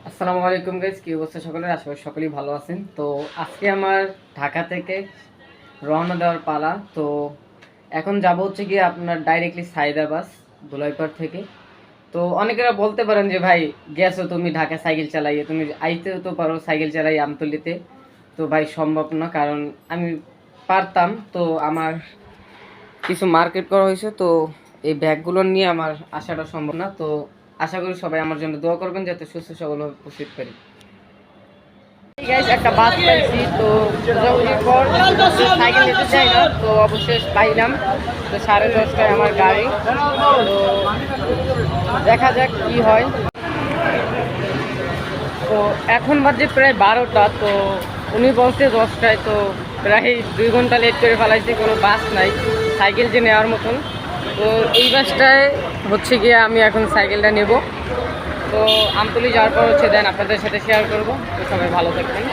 আসসালামু আলাইকুম গাইস, কি অবস্থা সকলের? আশা করি সকলেই ভালো আছেন। তো আজকে আমার ঢাকা থেকে রওনা দেওয়ার পালা। তো এখন যাব হচ্ছে গিয়ে আপনার ডাইরেক্টলি সাইদাবাস ধুলাইপাড় থেকে। তো অনেকেরা বলতে পারেন যে ভাই গেছো তুমি ঢাকা সাইকেল চালাইয়ে, তুমি আইতেও তো পারো সাইকেল চালাই আমতলিতে। তো ভাই সম্ভব না, কারণ আমি পারতাম তো আমার কিছু মার্কেট করা হয়েছে, তো এই ব্যাগগুলো নিয়ে আমার আসাটা সম্ভব না। তো আশা করি সবাই আমার জন্য দোয়া করবেন যাতে সুস্থ সবলভাবে প্রসিড করি। গাইস, একটা বাস পাইছি, তো খোঁজাখুঁজির পর সাইকেল নিতে চাই না, তো অবশেষ পাইলাম। তো 10:30টায় আমার গাড়ি। তো দেখা যাক কি হয়। তো এখন বাজে প্রায় 12টা, তো উনি বলছে 10টায়, তো প্রায় 2 ঘন্টা লেট করে ফেলাইছি, কোনো বাস নাই সাইকেল যে নেওয়ার মতন। তো এই বাসটায় হচ্ছে গিয়ে আমি এখন সাইকেলটা নেব। তো আমতলি যাওয়ার পর হচ্ছে দেন আপনাদের সাথে শেয়ার করব। তো সবাই ভালো থাকবেন।